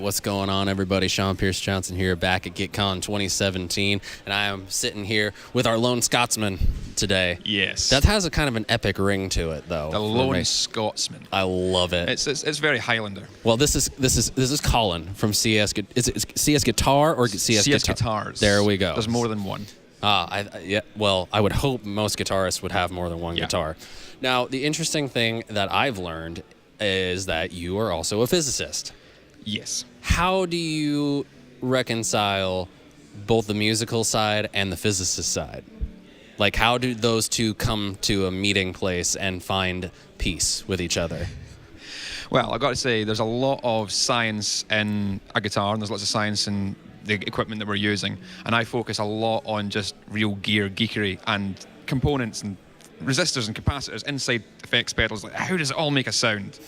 What's going on, everybody? Sean Pierce Johnson here, back at GuitCon 2017, and I am sitting here with our lone Scotsman today. Yes. That has a kind of an epic ring to it, though. The lone Scotsman. I love it. It's very Highlander. Well, this is Colin from CS. Is it CS Guitar or CS Guitars. There we go. There's more than one. Well, I would hope most guitarists would have more than one guitar. Now, the interesting thing that I've learned is that you are also a physicist. Yes. How do you reconcile both the musical side and the physicist side? Like, how do those two come to a meeting place and find peace with each other? Well, I've got to say, there's a lot of science in a guitar, and there's lots of science in the equipment that we're using. And I focus a lot on just real gear geekery and components and resistors and capacitors inside effects pedals. Like, how does it all make a sound?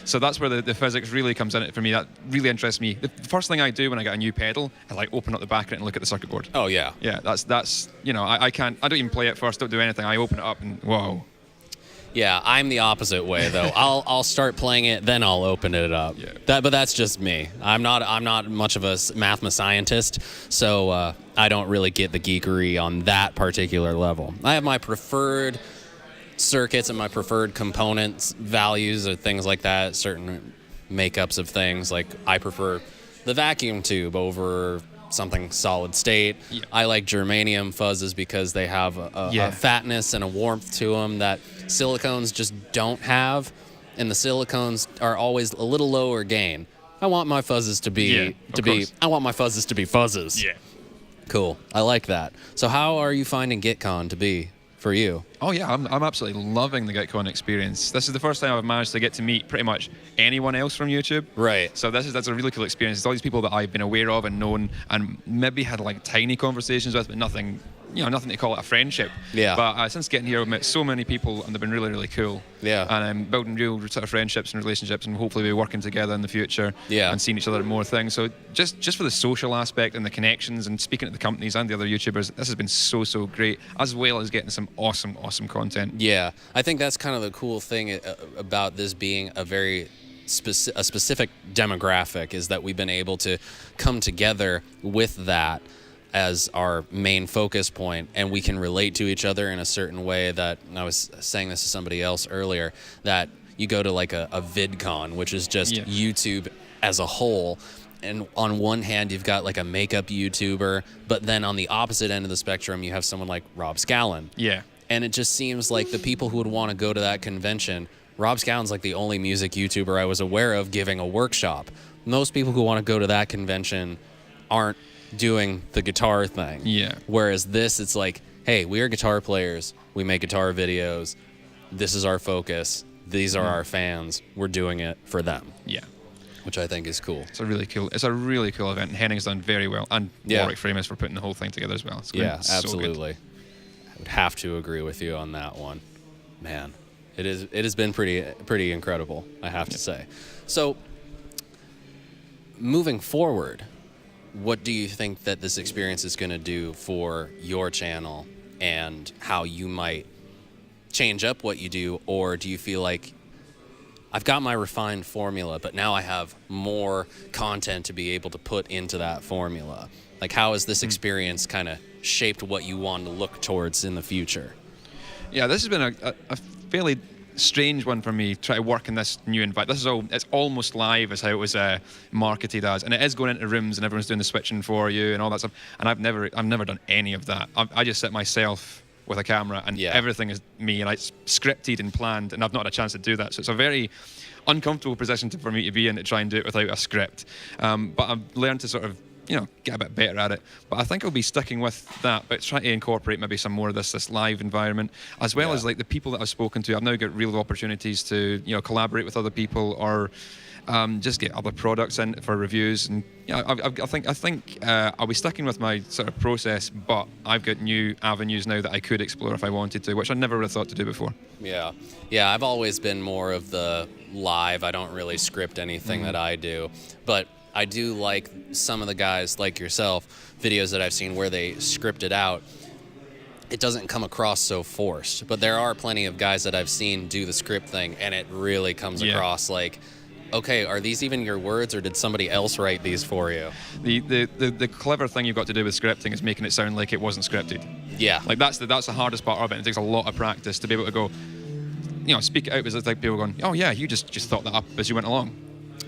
So that's where the physics really comes in it for me. That really interests me. The first thing I do when I get a new pedal, I like open up the back of it and look at the circuit board. Oh yeah. Yeah, that's you know, I don't even play it first, don't do anything. I open it up and whoa. Yeah, I'm the opposite way though. I'll start playing it, then I'll open it up. Yeah. But that's just me. I'm not much of a math scientist, so I don't really get the geekery on that particular level. I have my preferred circuits and my preferred components, values, or things like that, certain makeups of things. Like, I prefer the vacuum tube over something solid state. Yeah. I like germanium fuzzes because they have a fatness and a warmth to them that silicones just don't have, and the silicones are always a little lower gain. I want my fuzzes to be I want my fuzzes to be fuzzes. Yeah. Cool. I like that. So how are you finding GuitCon to be for you? Oh yeah, I'm absolutely loving the GuitCon experience. This is the first time I've managed to get to meet pretty much anyone else from YouTube. Right. So that's a really cool experience. It's all these people that I've been aware of and known and maybe had like tiny conversations with, but nothing to call it a friendship. Yeah. But since getting here, I've met so many people and they've been really, really cool. Yeah. And I'm building real sort of friendships and relationships, and hopefully we're working together in the future. Yeah. And seeing each other in more things. So just for the social aspect and the connections and speaking to the companies and the other YouTubers, this has been so great, as well as getting some awesome content. Yeah, I think that's kind of the cool thing about this being a very specific demographic, is that we've been able to come together with that as our main focus point, and we can relate to each other in a certain way. That, and I was saying this to somebody else earlier, that you go to like a VidCon, which is just YouTube as a whole, and on one hand you've got like a makeup YouTuber, but then on the opposite end of the spectrum you have someone like Rob Scallon. Yeah. And it just seems like the people who would want to go to that convention, Rob Scallon's like the only music YouTuber I was aware of giving a workshop. Most people who want to go to that convention aren't doing the guitar thing. Yeah. Whereas this, it's like, hey, we are guitar players. We make guitar videos. This is our focus. These are our fans. We're doing it for them. Yeah. Which I think is cool. It's a really cool event, and Henning's done very well, and Warwick Framus for putting the whole thing together as well. It's absolutely. So I would have to agree with you on that one. Man, it has been pretty incredible, I have to say. So, moving forward, what do you think that this experience is going to do for your channel, and how you might change up what you do? Or do you feel like, I've got my refined formula, but now I have more content to be able to put into that formula? Like, how has this experience kind of shaped what you want to look towards in the future? Yeah, this has been a fairly strange one for me, try to work in this new environment. It's almost live as how it was marketed as, and it is going into rooms and everyone's doing the switching for you and all that stuff, and I've never done any of that. I just sit myself with a camera, and everything is me, and it's scripted and planned, and I've not had a chance to do that. So it's a very uncomfortable position for me to be in, to try and do it without a script. But I've learned to sort of, get a bit better at it. But I think I'll be sticking with that, but trying to incorporate maybe some more of this live environment, as well as like the people that I've spoken to. I've now got real opportunities to, collaborate with other people, or just get other products in for reviews. And I think I'll be sticking with my sort of process, but I've got new avenues now that I could explore if I wanted to, which I never would have thought to do before. Yeah, I've always been more of the live. I don't really script anything that I do, but I do like some of the guys like yourself, videos that I've seen where they script it out. It doesn't come across so forced, but there are plenty of guys that I've seen do the script thing, and it really comes across like Okay, are these even your words, or did somebody else write these for you? The clever thing you've got to do with scripting is making it sound like it wasn't scripted. Yeah. Like that's the hardest part of it. It takes a lot of practice to be able to go, speak it out. Because it's like people going, oh yeah, you just thought that up as you went along.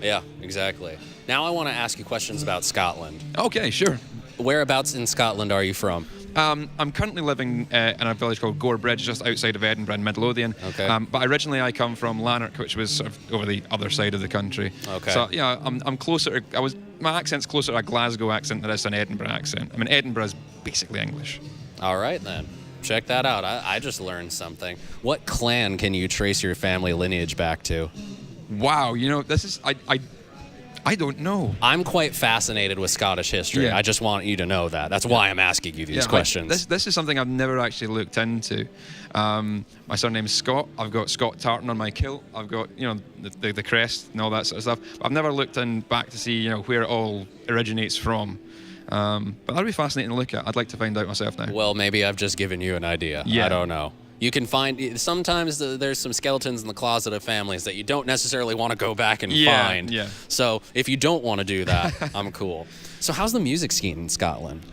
Yeah, exactly. Now I want to ask you questions about Scotland. Okay, sure. Whereabouts in Scotland are you from? I'm currently living in a village called Gorebridge, just outside of Edinburgh in Midlothian. Okay. But originally I come from Lanark, which was sort of over the other side of the country. Okay. So yeah, I'm closer. My accent's closer to a Glasgow accent than it is an Edinburgh accent. I mean, Edinburgh is basically English. All right then. Check that out. I just learned something. What clan can you trace your family lineage back to? Wow, this is I don't know. I'm quite fascinated with Scottish history. Yeah. I just want you to know that. That's why I'm asking you these questions. This is something I've never actually looked into. My surname's Scott. I've got Scott tartan on my kilt. I've got the crest and all that sort of stuff. But I've never looked back to see where it all originates from. But that'd be fascinating to look at. I'd like to find out myself now. Well, maybe I've just given you an idea. Yeah. I don't know. You can find, sometimes there's some skeletons in the closet of families that you don't necessarily want to go back and find. Yeah. So if you don't want to do that, I'm cool. So how's the music scene in Scotland?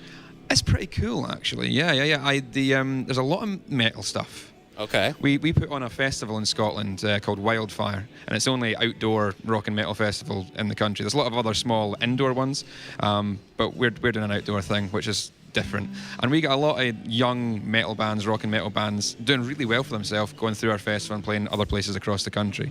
It's pretty cool, actually. Yeah. There's a lot of metal stuff. Okay. We put on a festival in Scotland called Wildfire, and it's the only outdoor rock and metal festival in the country. There's a lot of other small indoor ones, but we're doing an outdoor thing, which is different. And we got a lot of young metal bands, rock and metal bands, doing really well for themselves, going through our festival and playing other places across the country.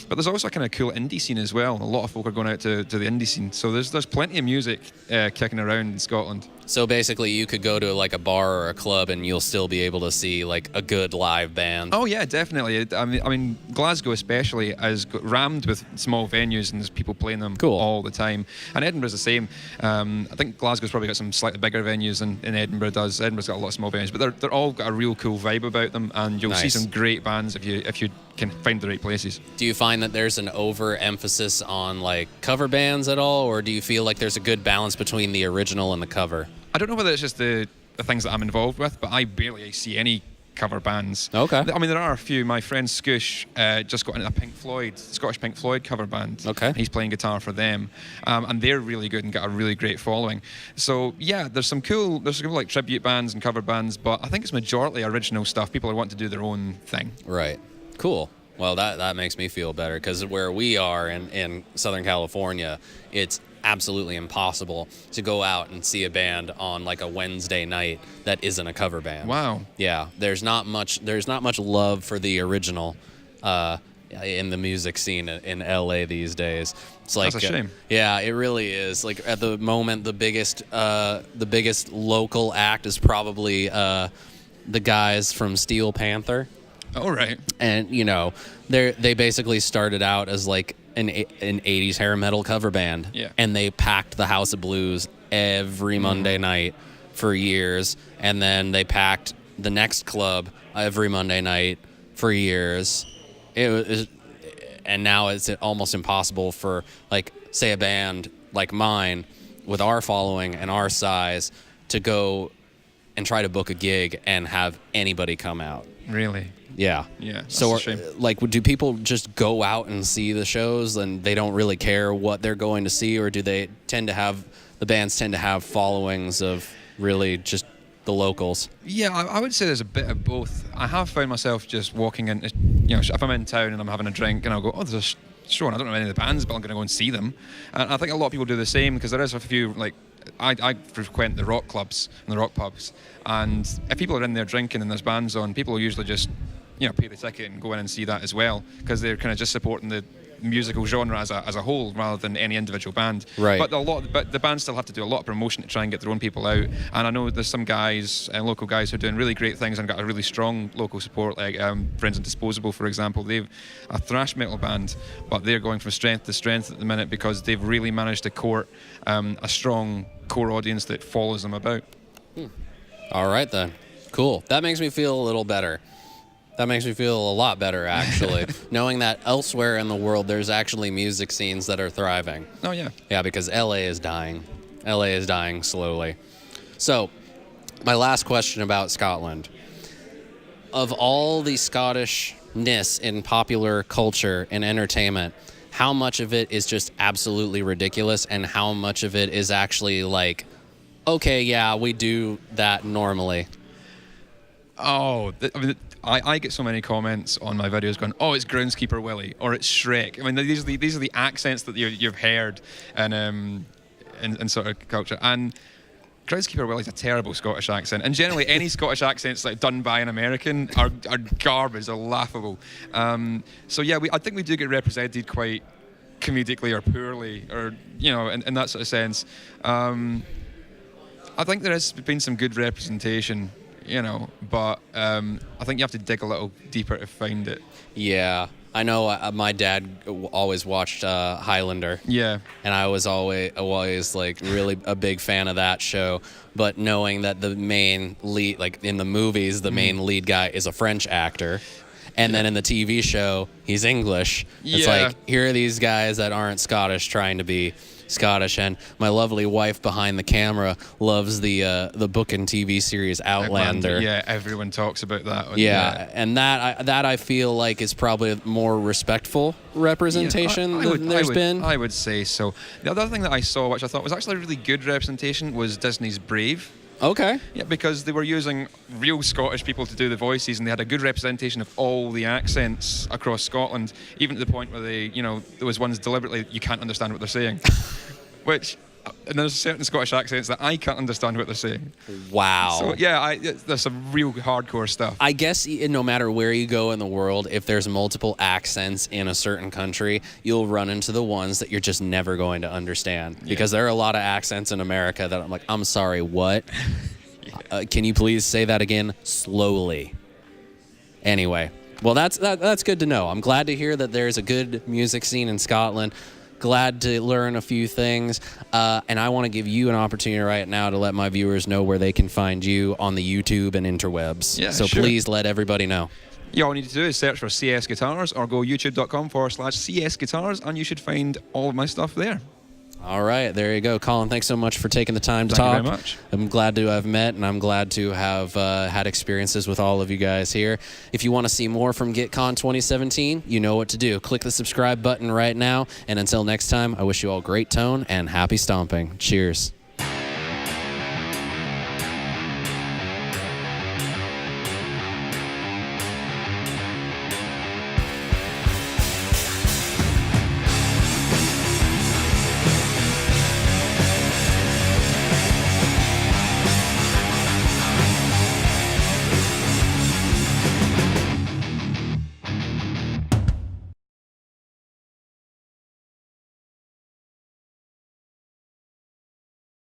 But there's also a kind of cool indie scene as well. A lot of folk are going out to the indie scene. So there's plenty of music kicking around in Scotland. So basically you could go to like a bar or a club and you'll still be able to see like a good live band. Oh yeah, definitely. I mean Glasgow especially is rammed with small venues and there's people playing them all the time. And Edinburgh's the same. I think Glasgow's probably got some slightly bigger venues than Edinburgh does. Edinburgh's got a lot of small venues, but they're all got a real cool vibe about them, and you'll see some great bands if you can find the right places. Do you find that there's an overemphasis on like cover bands at all, or do you feel like there's a good balance between the original and the cover? I don't know whether it's just the things that I'm involved with, but I barely see any cover bands. Okay. I mean, there are a few. My friend Scoosh just got into a Scottish Pink Floyd cover band. Okay. He's playing guitar for them, and they're really good and got a really great following. So yeah, there's some cool like tribute bands and cover bands, but I think it's majority original stuff. People are wanting to do their own thing. Right. Cool. Well, that makes me feel better, because where we are in Southern California, it's absolutely impossible to go out and see a band on like a Wednesday night that isn't a cover band. Wow. Yeah, there's not much love for the original in the music scene in LA these days. It's like that's a shame. Yeah, it really is. Like at the moment, the biggest local act is probably the guys from Steel Panther. Oh, right. And they basically started out as like an 80s hair metal cover band. Yeah. And they packed the House of Blues every Monday night for years, and then they packed the next club every Monday night for years. And now it's almost impossible for, like, say a band like mine with our following and our size to go and try to book a gig and have anybody come out. Really? Yeah. Yeah. That's so, a shame. like, do people just go out and see the shows and they don't really care what they're going to see, or do they the bands tend to have followings of really just the locals? Yeah, I would say there's a bit of both. I have found myself just walking in, if I'm in town and I'm having a drink and I'll go, oh, there's a show and I don't know any of the bands, but I'm going to go and see them. And I think a lot of people do the same, because there is a few, like, I frequent the rock clubs and the rock pubs, and if people are in there drinking and there's bands on, people will usually just pay the ticket and go in and see that as well, because they're kind of just supporting the musical genre as a whole rather than any individual band. Right. But the bands still have to do a lot of promotion to try and get their own people out. And I know there's some guys, local guys, who are doing really great things and got a really strong local support, like Friends and Disposable, for example. They've a thrash metal band, but they're going from strength to strength at the minute because they've really managed to court a strong core audience that follows them about. All right then. Cool. That makes me feel a little better. That makes me feel a lot better, actually, knowing that elsewhere in the world there's actually music scenes that are thriving. Oh, yeah. Yeah, because LA is dying. LA is dying slowly. So, my last question about Scotland. Of all the Scottishness in popular culture and entertainment, how much of it is just absolutely ridiculous and how much of it is actually like, okay, yeah, we do that normally? Oh, I get so many comments on my videos going, "Oh, it's Groundskeeper Willie," or "It's Shrek." I mean, these are the accents that you've heard in sort of culture. And Groundskeeper Willie's a terrible Scottish accent, and generally any Scottish accents like done by an American are garbage, are laughable. So yeah, I think we do get represented quite comedically or poorly, or in that sort of sense. I think there has been some good representation. But I think you have to dig a little deeper to find it. Yeah, I know. My dad always watched Highlander. Yeah, and I was always like really a big fan of that show. But knowing that the main lead, like in the movies, the main lead guy is a French actor, and then in the TV show he's English. It's like, here are these guys that aren't Scottish trying to be Scottish, and my lovely wife behind the camera loves the book and TV series Outlander. Yeah, everyone talks about that one. Yeah, and that I feel like is probably a more respectful representation than there's been. I would say so. The other thing that I saw, which I thought was actually a really good representation, was Disney's Brave. Okay. Yeah, because they were using real Scottish people to do the voices, and they had a good representation of all the accents across Scotland, even to the point where there was ones deliberately you can't understand what they're saying. And there's certain Scottish accents that I can't understand what they're saying. Wow. So yeah, there's some real hardcore stuff. I guess no matter where you go in the world, if there's multiple accents in a certain country, you'll run into the ones that you're just never going to understand. Because there are a lot of accents in America that I'm like, I'm sorry, what? Can you please say that again slowly? Anyway, well, that's good to know. I'm glad to hear that there's a good music scene in Scotland. Glad to learn a few things, and I want to give you an opportunity right now to let my viewers know where they can find you on the YouTube and interwebs. Yeah, so sure. Please let everybody know. Yeah, all you need to do is search for CS Guitars or go youtube.com/CS Guitars, and you should find all of my stuff there. All right, there you go. Colin, thanks so much for taking the time to talk. Thank you very much. I'm glad to have met, and I'm glad to have had experiences with all of you guys here. If you want to see more from GuitCon 2017, you know what to do. Click the subscribe button right now, and until next time, I wish you all great tone and happy stomping. Cheers.